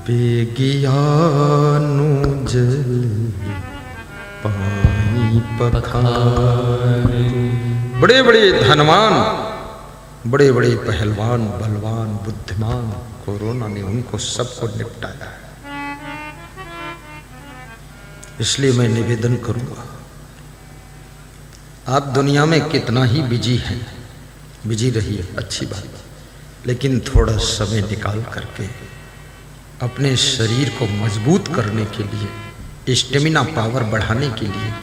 बेगियानु जल पानी पखार। बड़े बड़े धनवान, बड़े बड़े पहलवान, बलवान, बुद्धिमान, कोरोना ने उनको सबको निपटाया। इसलिए मैं निवेदन करूंगा, आप दुनिया में कितना ही बिजी हैं, बिजी रहिए, अच्छी बात, लेकिन थोड़ा समय निकाल करके अपने शरीर को मजबूत करने के लिए, स्टेमिना पावर बढ़ाने के लिए,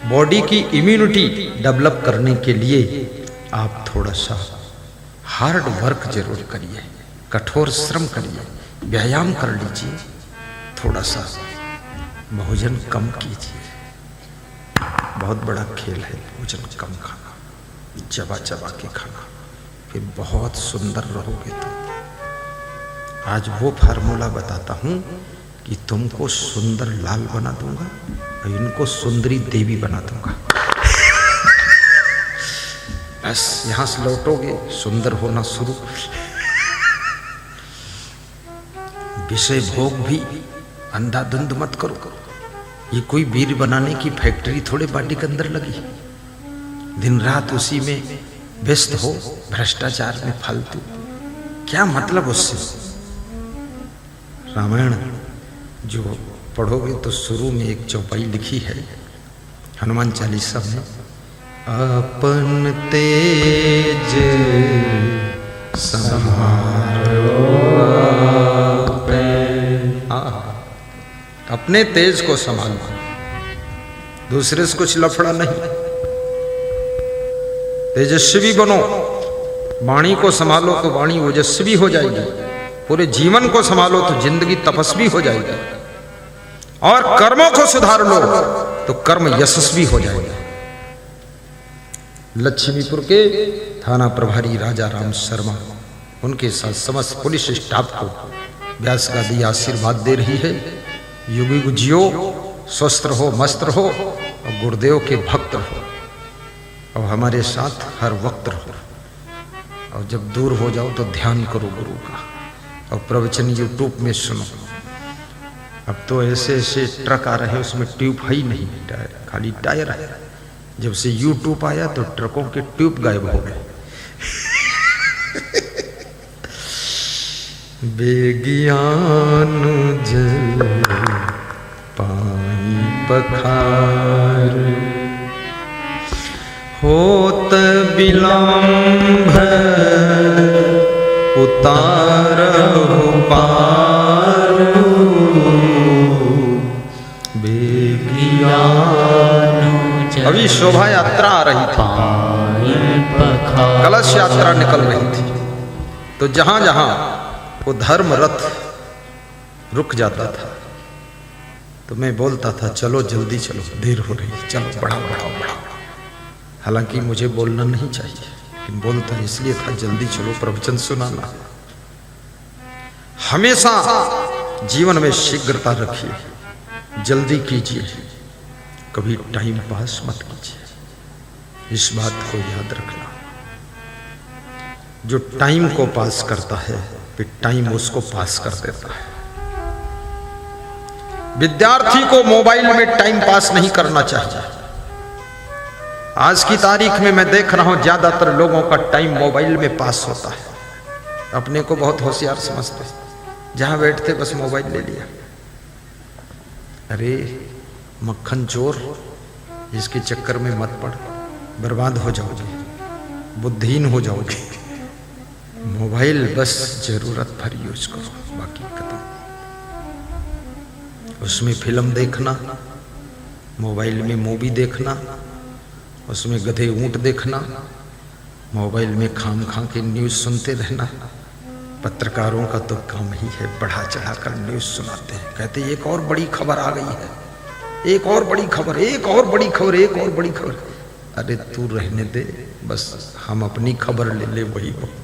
बॉडी की इम्यूनिटी डेवलप करने के लिए आप थोड़ा सा हार्ड वर्क जरूर करिए, कठोर श्रम करिए, व्यायाम कर लीजिए, थोड़ा सा भोजन कम कीजिए। बहुत बड़ा खेल है भोजन कम खाना, चबा चबा के खाना, फिर बहुत सुंदर रहोगे तुम। आज वो फार्मूला बताता हूं कि तुमको सुंदर लाल बना दूंगा और इनको सुंदरी देवी बना दूंगा। बस यहां से लौटोगे सुंदर होना शुरू। विषय भोग भी अंधाधुंध मत करो। ये कोई वीर बनाने की फैक्ट्री थोड़े बॉडी के अंदर लगी, दिन रात उसी में व्यस्त हो, भ्रष्टाचार में फालतू, क्या मतलब उससे। रामायण जो पढ़ोगे तो शुरू में एक चौपाई लिखी है हनुमान चालीसा में, अपन तेज संहारो अपने तेज को संभालो, दूसरे से कुछ लफड़ा नहीं। तेजस्वी बनो, वाणी को संभालो तो वाणी ओजस्वी हो जाएगी, पूरे जीवन को संभालो तो जिंदगी तपस्वी हो जाएगी, और कर्मों को सुधार लो तो कर्म यशस्वी हो जाएगा। लक्ष्मीपुर के थाना प्रभारी राजा राम शर्मा, उनके साथ समस्त पुलिस स्टाफ को व्यास गादी आशीर्वाद दे रही है। युग युग जियो, स्वस्थ रहो, मस्त रहो और गुरुदेव के भक्त रहो और हमारे साथ हर वक्त रहो। और जब दूर हो जाओ तो ध्यान करो गुरु का, और प्रवचन यूट्यूब में सुनो। अब तो ऐसे ऐसे ट्रक आ रहे हैं उसमें ट्यूब है ही नहीं, टायर, खाली टायर है। जब से यूट्यूब आया तो ट्रकों के ट्यूब गायब हो गए। बेगियानु जल पानी पखार, होत विलंब उतारहु पार, बेगियानु। अभी शोभा यात्रा आ रही थी, कलश यात्रा निकल रही थी, तो जहां जहां वो धर्म रथ रुक जाता था तो मैं बोलता था चलो जल्दी चलो, देर हो रही, चलो बढ़ाओ बढ़ाओ बढ़ाओ। हालांकि मुझे बोलना नहीं चाहिए, लेकिन बोलता इसलिए था जल्दी चलो प्रवचन सुनाना। हमेशा जीवन में शीघ्रता रखिए, जल्दी कीजिए, कभी टाइम पास मत कीजिए। इस बात को याद रखना, जो टाइम को पास करता है फिर टाइम उसको पास कर देता है। विद्यार्थी को मोबाइल में टाइम पास नहीं करना चाहिए। आज की तारीख में मैं देख रहा हूं ज्यादातर लोगों का टाइम मोबाइल में पास होता है। अपने को बहुत होशियार समझते, जहां बैठते बस मोबाइल ले लिया। अरे मक्खन चोर, इसके चक्कर में मत पड़, बर्बाद हो जाओगे, बुद्धिहीन हो जाओगे। मोबाइल बस जरूरत भर यूज करो, बाकी खत्म। उसमें फिल्म देखना, मोबाइल में मूवी देखना, उसमें गधे ऊंट देखना, मोबाइल में खाम खां के न्यूज़ सुनते रहना। पत्रकारों का तो काम ही है बढ़ा चढ़ा कर न्यूज़ सुनाते हैं, कहते एक और बड़ी खबर आ गई है, एक और बड़ी खबर, एक और बड़ी खबर, एक और बड़ी खबर। अरे तू रहने दे, बस हम अपनी खबर ले ले, वही बहुत।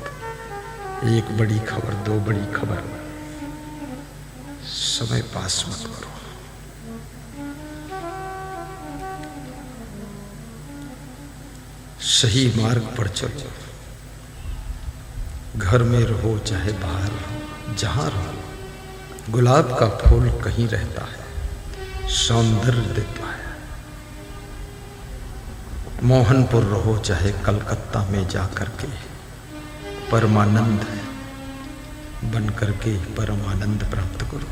एक बड़ी खबर, दो बड़ी खबर, समय पास मत करो। सही मार्ग पर चलो, घर में रहो चाहे बाहर रहो, जहां रहो गुलाब का फूल कहीं रहता है, सौंदर्य देता है। मोहनपुर रहो चाहे कलकत्ता में जा करके, परमानंद बन करके परमानंद प्राप्त करो।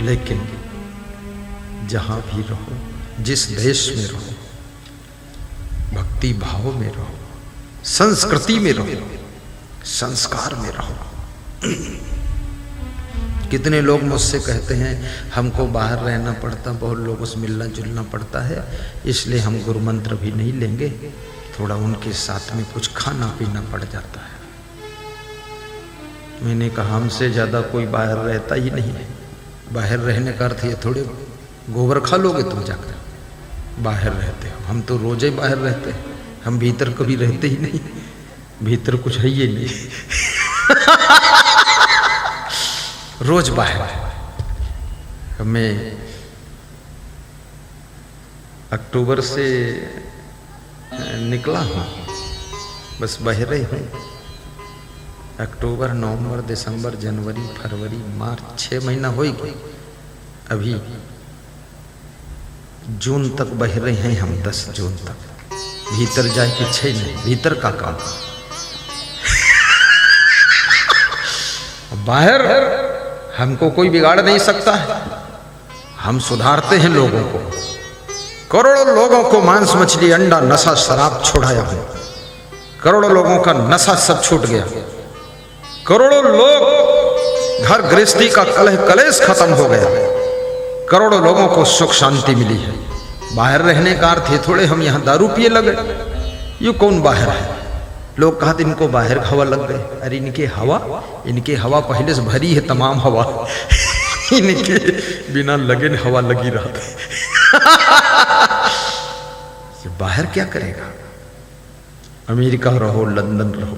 लेकिन जहाँ भी रहो, जिस देश में रहो, भक्ति भाव में रहो, संस्कृति में रहो, संस्कार में रहो। कितने लोग मुझसे कहते हैं हमको बाहर रहना पड़ता, बहुत लोगों से मिलना जुलना पड़ता है, इसलिए हम गुरु मंत्र भी नहीं लेंगे, थोड़ा उनके साथ में कुछ खाना पीना पड़ जाता है। मैंने कहा हमसे ज़्यादा कोई बाहर रहता ही नहीं है। बाहर रहने का अर्थ ये थोड़े गोबर खा लोगे तुम जाकर बाहर रहते हो। हम तो रोज ही बाहर रहते हैं, हम भीतर कभी रहते ही नहीं, भीतर कुछ है ही नहीं। रोज बाहर। मैं अक्टूबर से निकला हूँ, बस बाहर ही हूँ। अक्टूबर, नवंबर, दिसंबर, जनवरी, फरवरी, मार्च, 6 महीना हो गए। अभी जून तक बह रहे हैं हम, 10 जून तक। भीतर जाए कि 6 नहीं, भीतर का काम। बाहर हमको कोई बिगाड़ नहीं सकता है, हम सुधारते हैं लोगों को। करोड़ों लोगों को मांस, मछली, अंडा, नशा, शराब छुड़ाया हूं। करोड़ों लोगों का नशा सब छूट गया। करोड़ों लोग घर गृहस्थी का कलेश खत्म हो गया। करोड़ों लोगों को सुख शांति मिली है। बाहर रहने का अर्थ है थोड़े हम यहाँ दारू पिए लगे। ये कौन बाहर है? लोग कहते इनको बाहर हवा लग गए। अरे इनके हवा पहले से भरी है, तमाम हवा इनके बिना लगे हवा लगी रहा था। बाहर क्या करेगा? अमेरिका रहो, लंदन रहो।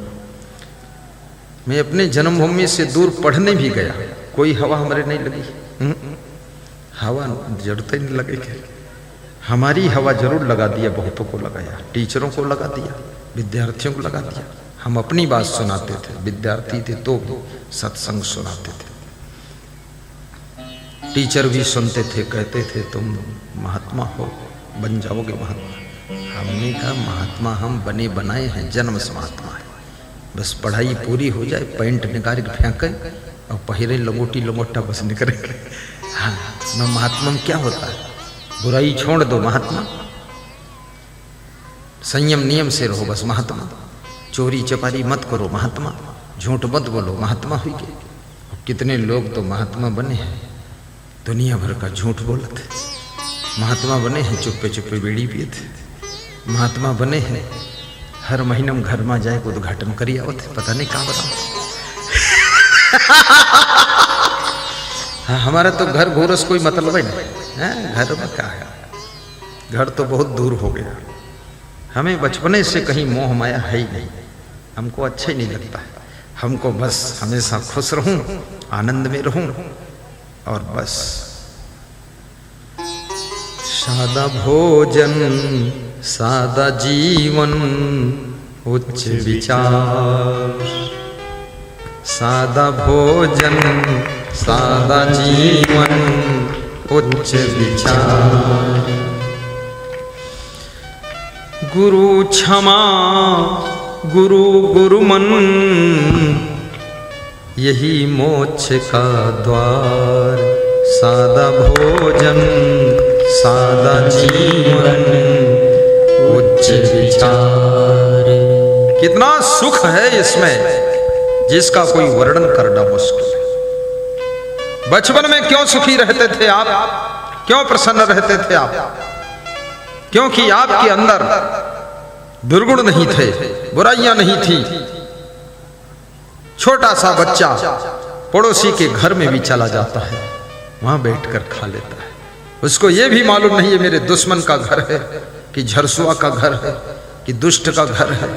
मैं अपने जन्मभूमि से दूर पढ़ने भी गया, कोई हवा हमारे नहीं लगी। हवा जरूरत ही नहीं लगेगी। हमारी हवा जरूर लगा दिया, बहुतों को लगाया, टीचरों को लगा दिया, विद्यार्थियों को लगा दिया। हम अपनी बात सुनाते थे, विद्यार्थी थे तो सत्संग सुनाते थे। टीचर भी सुनते थे, कहते थे तुम महात्मा हो, बन जाओगे महात्मा। हमने कहा महात्मा हम बने बनाए हैं, जन्म से महात्मा है। बस पढ़ाई पूरी हो जाए, पैंट निकाल के फेंके और पहरे लंगोटी लंगोटा बस निकले। हाँ, मैं महात्मा में क्या होता है? बुराई छोड़ दो महात्मा, संयम नियम से रहो बस महात्मा। चोरी चपारी मत करो महात्मा, झूठ मत बोलो महात्मा हुई गए। कितने लोग तो महात्मा बने हैं, दुनिया भर का झूठ बोले थे। महात्मा बने हैं, चुप्पे चुप्पे बीड़ी पिए थे। महात्मा बने हैं, हर महीने में घर में जाए उद्घाटन करी आवत, पता नहीं कहाँ बताओ। हाँ, हमारा तो घर घोरस कोई मतलब ही नहीं है। घर में क्या है? घर तो बहुत दूर हो गया। हमें बचपने से कहीं मोह माया है ही नहीं, हमको अच्छा ही नहीं लगता है। हमको बस हमेशा खुश रहूं, आनंद में रहूं और बस। सादा भोजन सादा जीवन उच्च विचार। सादा भोजन सादा जीवन उच्च विचार। गुरु क्षमा गुरु गुरुमन, यही मोक्ष का द्वार। सादा भोजन सादा जीवन उच्च विचार। कितना सुख है इसमें जिसका कोई वर्णन करना मुश्किल है। बचपन में क्यों सुखी रहते थे आप? क्यों प्रसन्न रहते थे आप? क्योंकि आपके अंदर दुर्गुण नहीं थे, बुराइयां नहीं थी। छोटा सा बच्चा पड़ोसी के घर में भी चला जाता है, वहां बैठकर खा लेता है। उसको यह भी मालूम नहीं है मेरे दुश्मन का घर है कि झरसुआ का घर है कि दुष्ट का घर है।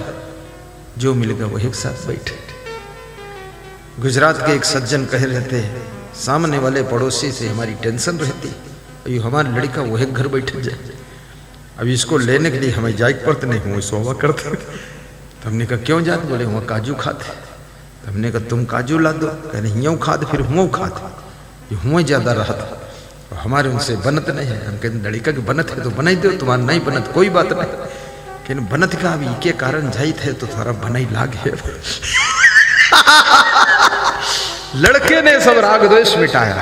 जो मिल गया वो एक साथ बैठे। गुजरात के एक सज्जन कह रहे थे, सामने वाले पड़ोसी से हमारी टेंशन रहती, अभी हमारा लड़का वो एक घर बैठे जाए, अभी इसको लेने के लिए हमें जायक पड़ते नहीं हुए सोवा करते। तो हमने कहा क्यों जाते? बोले वहाँ काजू खाते। तो हमने कहा तुम काजू ला दो। कहने यूँ खाते, फिर हुँ खाते। ये हुआ ज्यादा रहा था, हमारे उनसे बनत नहीं है। हम कहते लड़का की बनत है तो बनाई दो, तुम्हारा नहीं बनत कोई बात नहीं, लेकिन बनत का अभी के कारण जाई थे तो थोड़ा बनाई लाग है। लड़के ने सब राग द्वेष मिटाया।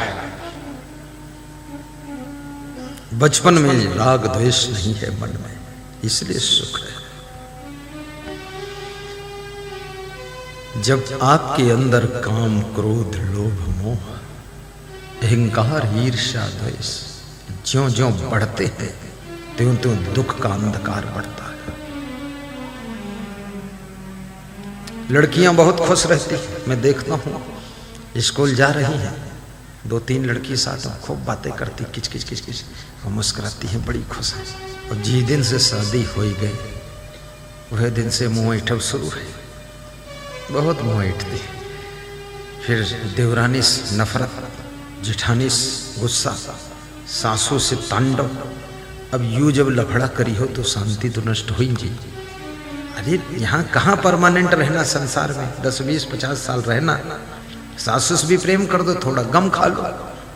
बचपन में राग द्वेष नहीं है मन में, इसलिए सुख है। जब आपके अंदर काम, क्रोध, लोभ, मोह, अहंकार, ईर्ष्या, द्वेष ज्यों ज्यों बढ़ते हैं त्यों त्यों दुख का अंधकार बढ़ता है। लड़कियां बहुत खुश रहती हैं, मैं देखता हूं स्कूल जा रही हैं, 2-3 लड़की साथ खूब बातें करती, किच किच किच किच और मुस्कुराती हैं, बड़ी खुश है। और जिस दिन से शादी हो गई वह दिन से मुंह ऐठब शुरू है, बहुत मुंह ऐठती। फिर देवरानी से नफरत, जेठानी से गुस्सा, सासू से तांडव। अब यूं जब लफड़ा करी हो तो शांति तो नष्ट हो ही जी। अरे यहाँ कहाँ परमानेंट रहना संसार में, 10, 20, 50 साल रहना। सासू से भी प्रेम कर दो, थोड़ा गम खा लो,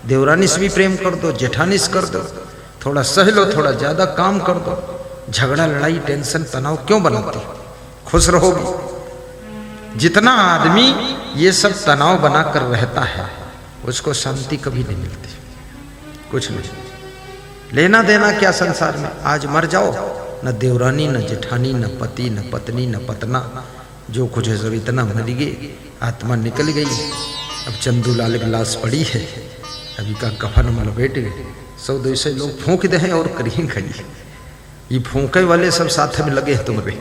देवरानी से भी प्रेम कर दो, जेठानी से कर दो, थोड़ा सह लो, थोड़ा ज्यादा काम कर दो। झगड़ा, लड़ाई, टेंशन, तनाव क्यों बनाते? खुश रहोगे। जितना आदमी ये सब तनाव बनाकर रहता है उसको शांति कभी नहीं मिलती, कुछ नहीं। लेना देना क्या संसार में? आज मर जाओ, न देवरानी, न जेठानी, न पति, न पत्नी, न पतना, जो कुछ है सब इतना मर गए, आत्मा निकल गई। अब चंदूलाल की लाश पड़ी है, अभी का कफन में लपेट गए। 100-200 लोग फूंक दे हैं और करिए खड़ी। ये फूंके वाले सब साथ में लगे हैं तुम्हारे।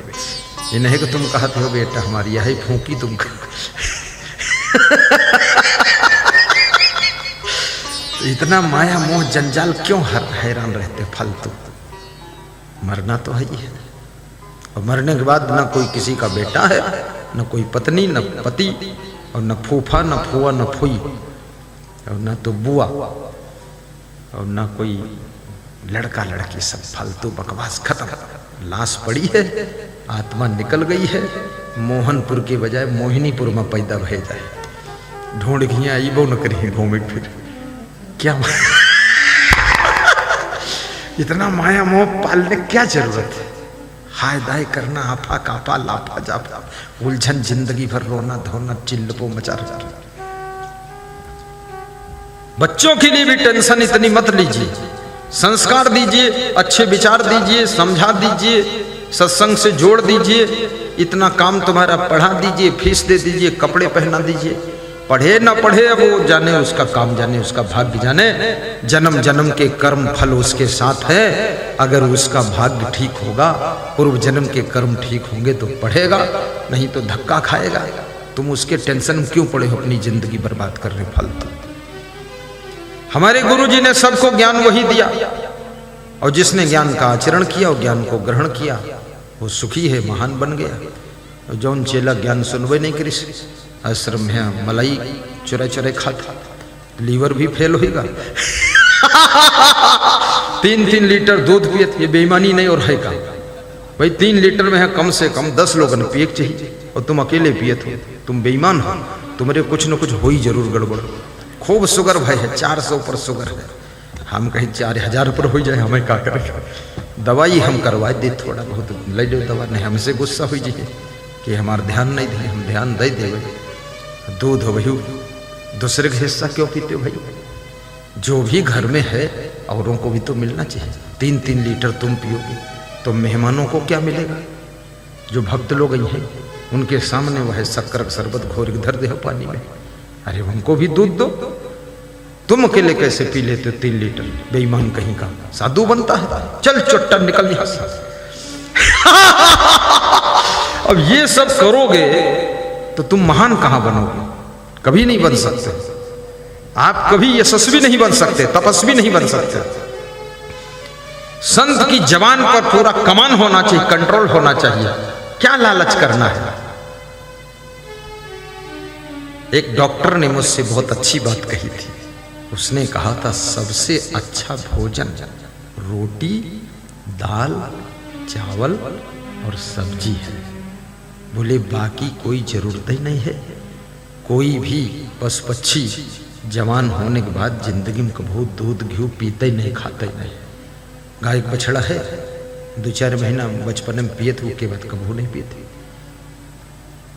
ये नहीं कि तुम कहते हो बेटा हमारी यही फूंकी तुम। इतना माया मोह जंजाल क्यों हैरान रहते फालतू? मरना तो है ही है, और मरने के बाद ना कोई किसी का बेटा है, न कोई पत्नी, न पति, और न फूफा, न फुआ, न फुई, और न तो बुआ, और न कोई लड़का लड़की। सब फालतू बकवास खत्म। लाश पड़ी है, आत्मा निकल गई है। मोहनपुर के बजाय मोहिनीपुर में पैदा भय जाए। ढूंढ घिया आईबो न करिए घूमे फिर क्या। इतना माया मोह पालने क्या जरूरत है? हाय दाय करना, आपा कापा लापा जापा, उलझन, जिंदगी भर रोना धोना, चिल्लपो मचा रहा। बच्चों के लिए भी टेंशन इतनी मत लीजिए। संस्कार दीजिए, अच्छे विचार दीजिए, समझा दीजिए, सत्संग से जोड़ दीजिए। इतना काम तुम्हारा बढ़ा दीजिए, फीस दे दीजिए, कपड़े पहना दीजिए। पढ़े ना पढ़े अब वो जाने, उसका काम जाने, उसका भाग्य जाने। जन्म जन्म के कर्म फल उसके साथ है। अगर उसका भाग्य ठीक होगा, पूर्व जन्म के कर्म ठीक होंगे तो पढ़ेगा, नहीं तो धक्का खाएगा। तुम उसके टेंशन में क्यों पड़े हो अपनी जिंदगी बर्बाद करने फालतू? हमारे गुरुजी ने सबको ज्ञान वही दिया, और जिसने ज्ञान का आचरण किया और ज्ञान को ग्रहण किया वो सुखी है, महान बन गया। जौन चेला ज्ञान सुनवे नहीं करी, आश्रम में मलाई चुरा चुरा खाता, लीवर भी फेल होगा। 3-3 लीटर दूध पिए, ये बेईमानी नहीं और है का भाई? 3 लीटर में है कम से कम 10 लोगों ने पिए चाहिए, और तुम अकेले पिए थे, तुम बेईमान हो। तुम्हारे कुछ न कुछ हो ही जरूर गड़बड़। खूब शुगर भाई है, 400 पर शुगर है। हम कहीं 4000 पर हो जाए, हमें क्या करें? दवाई हम करवा दे, थोड़ा बहुत ले लो दवा। नहीं, हमसे गुस्सा हो जाइए कि हमारा ध्यान नहीं दे, हम ध्यान दे देवे। दूध हो भाई, दूसरे का हिस्सा क्यों पीते हो भाई? जो भी घर में है औरों को भी तो मिलना चाहिए। 3-3 लीटर तुम पियोगे तो मेहमानों को क्या मिलेगा? जो भक्त लोग आई हैं उनके सामने वह शक्कर का शरबत घोर धर दे पानी में, अरे उनको भी दूध दो। तुम अकेले कैसे पी लेते 3 लीटर? बेईमान कहीं का, साधु बनता है। चल चुट्टा निकल यहां से। अब ये सब करोगे तो तुम महान कहां बनोगे? कभी नहीं बन सकते। आप कभी यशस्वी नहीं बन सकते, तपस्वी नहीं बन सकते। संत की जबान पर पूरा कमान होना चाहिए, कंट्रोल होना चाहिए। क्या लालच करना है? एक डॉक्टर ने मुझसे बहुत अच्छी बात कही थी। उसने कहा था सबसे अच्छा भोजन रोटी, दाल, चावल और सब्जी है। बोले बाकी कोई जरूरत ही नहीं है। कोई भी पशु पक्षी जवान होने के बाद जिंदगी में कभी दूध घी पीते ही नहीं, खाते ही नहीं। गाय का बछड़ा है, 2-4 महीना बचपन में पिए थे, उसके बाद कभी नहीं पिए थे।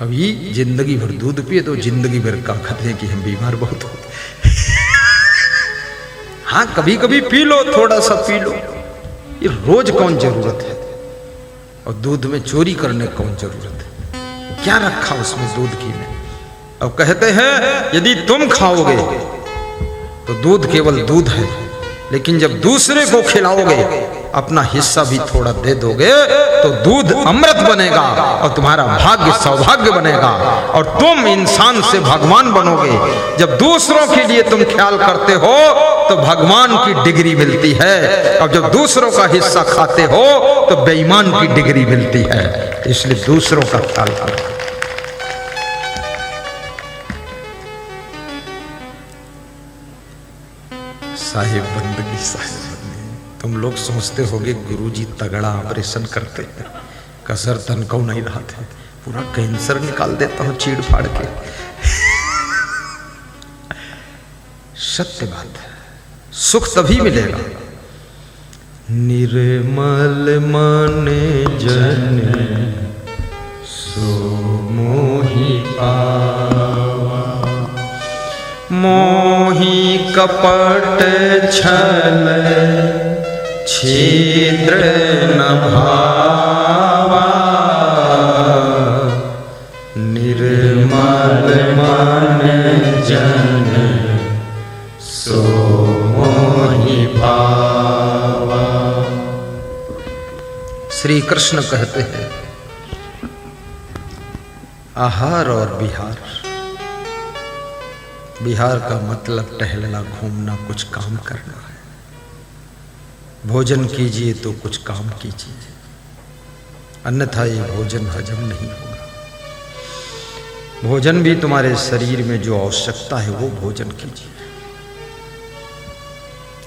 अभी जिंदगी भर दूध पिए तो जिंदगी भर का कहते हैं कि हम बीमार बहुत होते। हाँ, कभी कभी पी लो, थोड़ा सा पी लो, ये रोज कौन जरूरत है। और दूध में चोरी करने कौन जरूरत है, क्या रखा उसमें दूध घी में। अब कहते हैं यदि तुम खाओगे तो दूध केवल दूध है, लेकिन जब दूसरे को खिलाओगे, अपना हिस्सा भी थोड़ा दे दोगे, तो दूध अमृत बनेगा और तुम्हारा भाग्य सौभाग्य बनेगा और तुम इंसान से भगवान बनोगे। जब दूसरों के लिए तुम ख्याल करते हो तो भगवान की डिग्री मिलती है, और जब दूसरों का हिस्सा खाते हो तो बेईमान की डिग्री मिलती है। इसलिए दूसरों का ख्याल करो। साहिब बंदगी, साहिब बंदगी। तुम लोग सोचते होगे गुरुजी तगड़ा ऑपरेशन करते हैं, कसर तन को नहीं रहा थे, पूरा कैंसर निकाल देता हूं चीड़ फाड़ के। सत्य बात है, सुख तभी मिलेगा। निर्मल मन जन सो मोहि पावा, मोहि कपट छल छिद्र न भावा, निर्मल मन जन सो मोहि पावा। श्री कृष्ण कहते हैं आहार और विहार। विहार का मतलब टहलना, घूमना, कुछ काम करना है। भोजन कीजिए तो कुछ काम कीजिए, अन्यथा ये भोजन हजम नहीं होगा। भोजन भी तुम्हारे शरीर में जो आवश्यकता है वो भोजन कीजिए।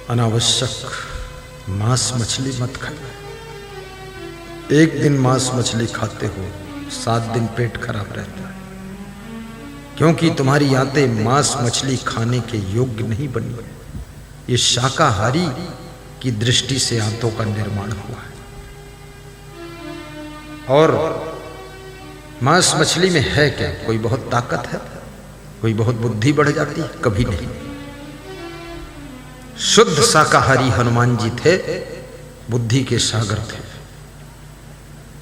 अनावश्यक मांस मछली मत खाइए। एक दिन मांस मछली खाते हो, 7 दिन पेट खराब रहता है, क्योंकि तुम्हारी आंतें मांस मछली खाने के योग्य नहीं बनी। ये शाकाहारी की दृष्टि से आंतों का निर्माण हुआ है। और मांस मछली में है क्या? कोई बहुत ताकत है, कोई बहुत बुद्धि बढ़ जाती है? कभी नहीं। शुद्ध शाकाहारी हनुमान जी थे, बुद्धि के सागर थे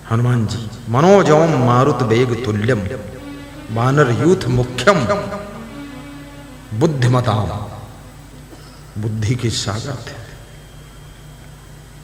हनुमान जी। मनोजौम मारुत वेग तुल्यम वानर यूथ मुख्यम बुद्धिमताम, बुद्धि के सागर थे।